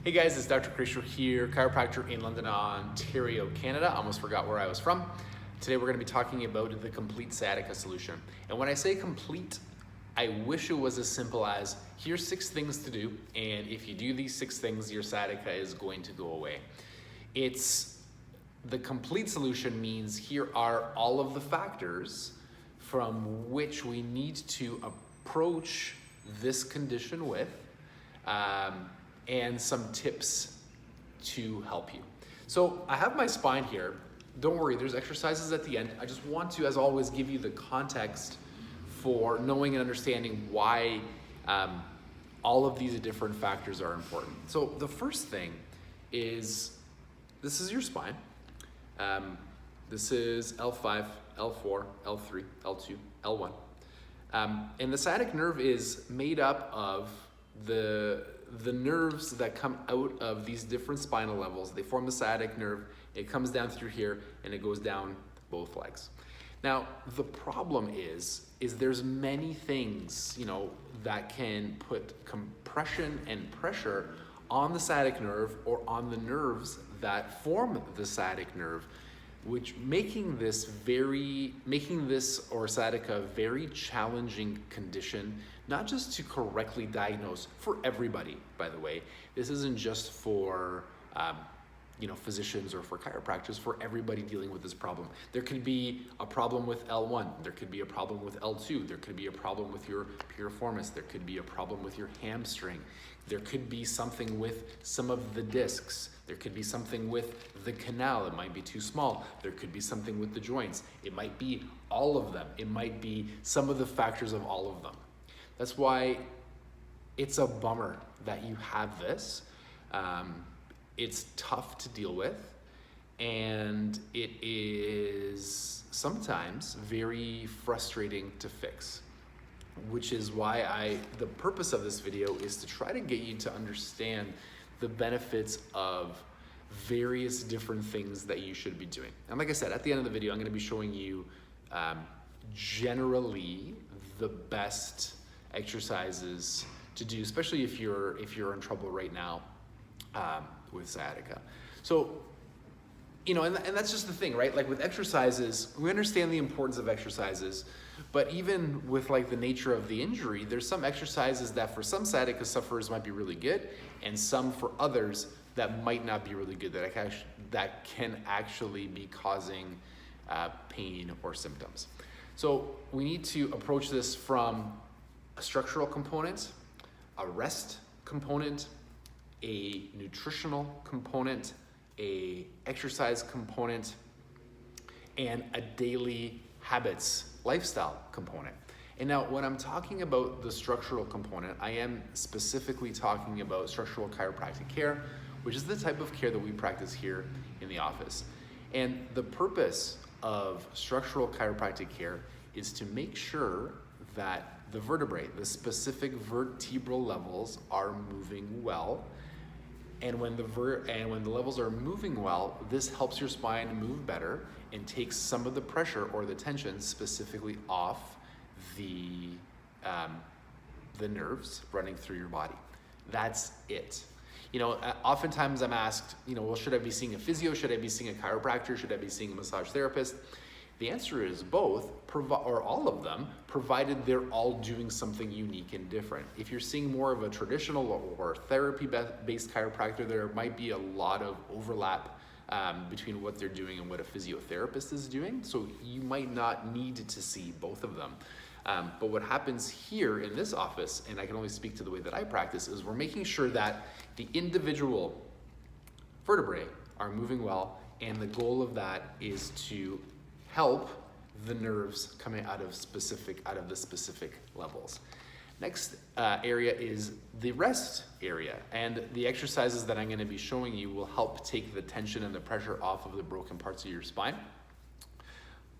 Hey guys, it's Dr. Kresimir here, chiropractor in London, Ontario, Canada. Almost forgot where I was from. Today we're going to be talking about the complete sciatica solution. And when I say complete, I wish it was as simple as here's 6 things to do, and if you do these 6 things, your sciatica is going to go away. The complete solution means here are all of the factors from which we need to approach this condition with, and some tips to help you. So I have my spine here. Don't worry, there's exercises at the end. I just want to, as always, give you the context for knowing and understanding why all of these different factors are important. So the first thing is, this is your spine. This is L5, L4, L3, L2, L1. And the sciatic nerve is made up of the nerves that come out of these different spinal levels. They form the sciatic nerve. It comes down through here and it goes down both legs. Now, the problem is there's many things, that can put compression and pressure on the sciatic nerve or on the nerves that form the sciatic nerve, which making this or sciatica a very challenging condition, not just to correctly diagnose for everybody, by the way. This isn't just for physicians or for chiropractors, for everybody dealing with this problem. There could be a problem with L1, there could be a problem with L2, there could be a problem with your piriformis, there could be a problem with your hamstring, there could be something with some of the discs, there could be something with the canal, it might be too small, there could be something with the joints, it might be all of them, it might be some of the factors of all of them. That's why it's a bummer that you have this. It's tough to deal with, and it is sometimes very frustrating to fix, which is why the purpose of this video is to try to get you to understand the benefits of various different things that you should be doing. And like I said, at the end of the video, I'm going to be showing you generally the best exercises to do, especially if you're in trouble right now with sciatica. So, and that's just the thing, right? Like with exercises, we understand the importance of exercises, but even with like the nature of the injury, there's some exercises that for some sciatica sufferers might be really good, and some for others that might not be really good, that can actually be causing pain or symptoms. So we need to approach this from a structural component, a rest component, a nutritional component, a exercise component, and a daily habits lifestyle component. And now when I'm talking about the structural component, I am specifically talking about structural chiropractic care, which is the type of care that we practice here in the office. And the purpose of structural chiropractic care is to make sure that the vertebrae, the specific vertebral levels, are moving well. And when the levels are moving well, this helps your spine move better and takes some of the pressure or the tension specifically off the nerves running through your body. That's it. Oftentimes I'm asked, well, should I be seeing a physio? Should I be seeing a chiropractor? Should I be seeing a massage therapist? The answer is both, or all of them, provided they're all doing something unique and different. If you're seeing more of a traditional or therapy-based chiropractor, there might be a lot of overlap between what they're doing and what a physiotherapist is doing. So you might not need to see both of them. But what happens here in this office, and I can only speak to the way that I practice, is we're making sure that the individual vertebrae are moving well, and the goal of that is to help the nerves coming out of the specific levels. Next area is the rest area, and the exercises that I'm going to be showing you will help take the tension and the pressure off of the broken parts of your spine.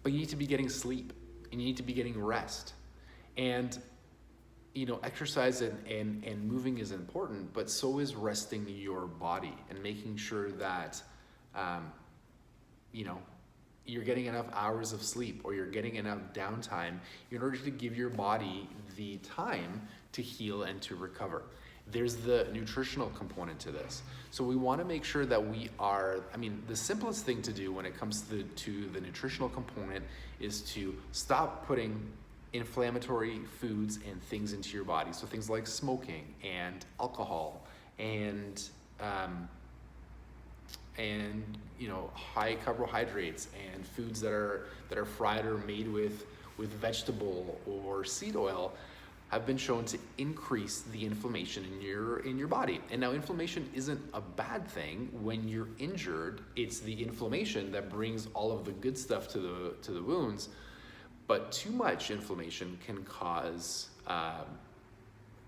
But you need to be getting sleep, and you need to be getting rest. And exercise and moving is important, but so is resting your body and making sure that you're getting enough hours of sleep or you're getting enough downtime in order to give your body the time to heal and to recover. There's the nutritional component to this. So we want to make sure that we are, the simplest thing to do when it comes to the nutritional component is to stop putting inflammatory foods and things into your body. So things like smoking and alcohol and high carbohydrates and foods that are fried or made with vegetable or seed oil have been shown to increase the inflammation in your body. And now inflammation isn't a bad thing. When you're injured, it's the inflammation that brings all of the good stuff to the wounds. But too much inflammation can cause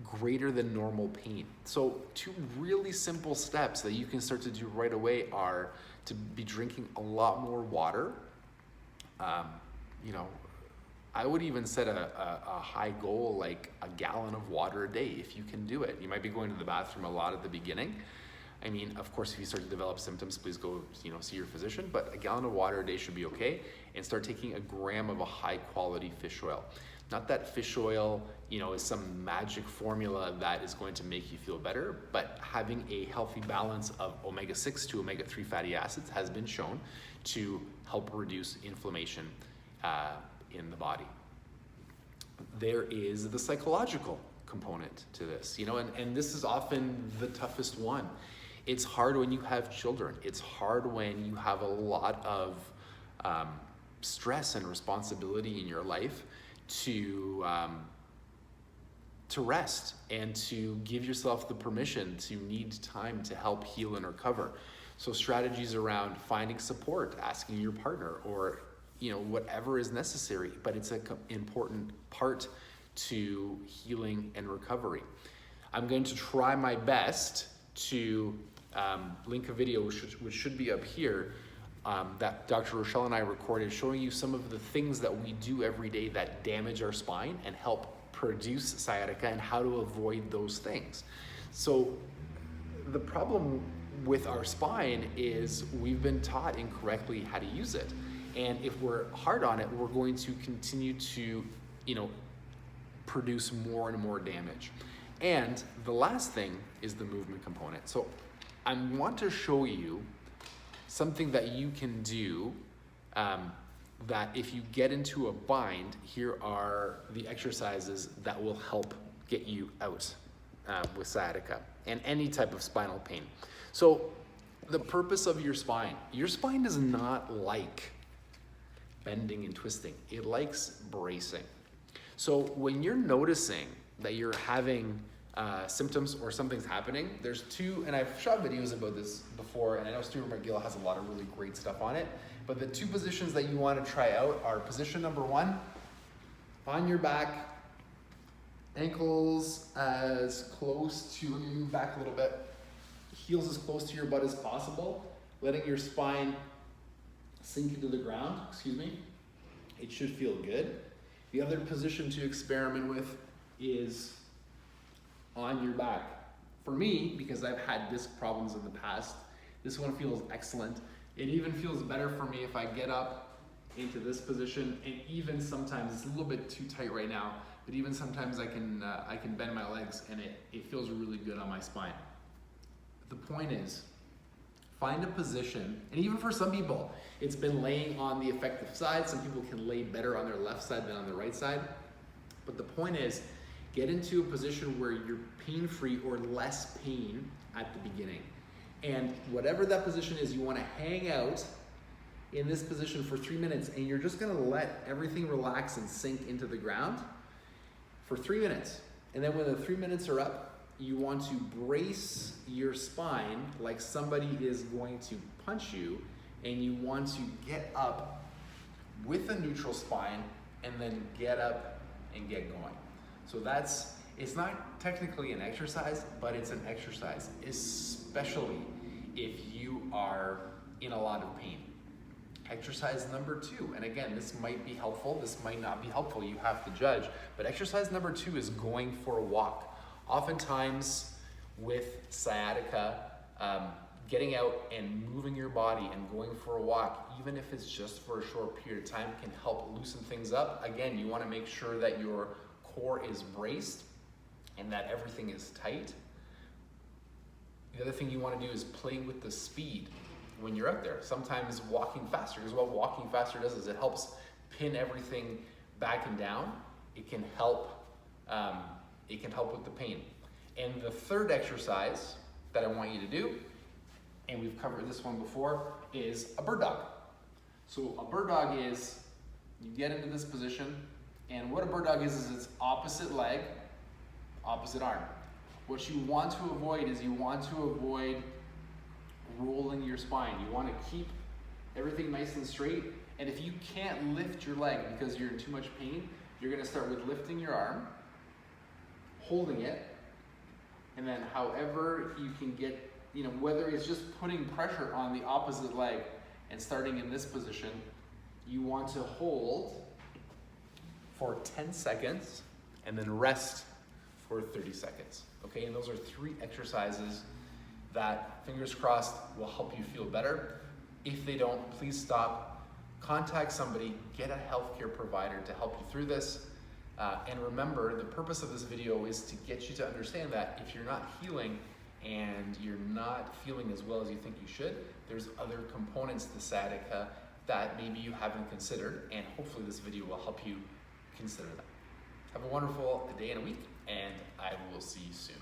greater than normal pain. So 2 really simple steps that you can start to do right away are to be drinking a lot more water. I would even set a high goal, like a gallon of water a day, if you can do it. You might be going to the bathroom a lot at the beginning. Of course, if you start to develop symptoms, please go, see your physician, but a gallon of water a day should be okay. And start taking a gram of a high quality fish oil. Not that fish oil, is some magic formula that is going to make you feel better, but having a healthy balance of omega-6 to omega-3 fatty acids has been shown to help reduce inflammation in the body. There is the psychological component to this, and this is often the toughest one. It's hard when you have children. It's hard when you have a lot of stress and responsibility in your life to rest and to give yourself the permission to need time to help heal and recover. So strategies around finding support, asking your partner, or whatever is necessary, but it's an important part to healing and recovery. I'm going to try my best to link a video which should be up here that Dr. Rochelle and I recorded, showing you some of the things that we do every day that damage our spine and help produce sciatica, and how to avoid those things. So the problem with our spine is we've been taught incorrectly how to use it. And if we're hard on it, we're going to continue to, produce more and more damage. And the last thing is the movement component. So I want to show you something that you can do that if you get into a bind, here are the exercises that will help get you out with sciatica and any type of spinal pain. So the purpose of your spine does not like bending and twisting. It likes bracing. So when you're noticing that you're having symptoms or something's happening, there's 2, and I've shot videos about this before, and I know Stuart McGill has a lot of really great stuff on it, but the 2 positions that you want to try out are position number 1, on your back, ankles as close to, move back a little bit, heels as close to your butt as possible, letting your spine sink into the ground, It should feel good. The other position to experiment with is on your back. For me, because I've had disc problems in the past, this one feels excellent. It even feels better for me if I get up into this position, and even sometimes, it's a little bit too tight right now, but even sometimes I can bend my legs, and it feels really good on my spine. The point is, find a position, and even for some people, it's been laying on the effective side. Some people can lay better on their left side than on their right side. But the point is, get into a position where you're pain-free or less pain at the beginning. And whatever that position is, you want to hang out in this position for 3 minutes, and you're just going to let everything relax and sink into the ground for 3 minutes. And then when the 3 minutes are up, you want to brace your spine like somebody is going to punch you, and you want to get up with a neutral spine and then get up and get going. So it's not technically an exercise, but it's an exercise, especially if you are in a lot of pain. Exercise number 2, and again, this might be helpful, this might not be helpful, you have to judge, but exercise number 2 is going for a walk. Oftentimes with sciatica, getting out and moving your body and going for a walk, even if it's just for a short period of time, can help loosen things up. Again, you want to make sure that your core is braced and that everything is tight. The other thing you want to do is play with the speed when you're out there. Sometimes walking faster, because what walking faster does is it helps pin everything back and down. It can help with the pain. And the third exercise that I want you to do, and we've covered this one before, is a bird dog. So a bird dog is, you get into this position, and what a bird dog is it's opposite leg, opposite arm. What you want to avoid is you want to avoid rolling your spine. You want to keep everything nice and straight. And if you can't lift your leg because you're in too much pain, you're going to start with lifting your arm, holding it, and then however you can get, whether it's just putting pressure on the opposite leg and starting in this position, you want to hold for 10 seconds and then rest for 30 seconds. Okay, and those are 3 exercises that, fingers crossed, will help you feel better. If they don't, please stop, contact somebody, get a healthcare provider to help you through this. And remember, the purpose of this video is to get you to understand that if you're not healing and you're not feeling as well as you think you should, there's other components to sciatica that maybe you haven't considered, and hopefully this video will help you consider that. Have a wonderful day and a week, and I will see you soon.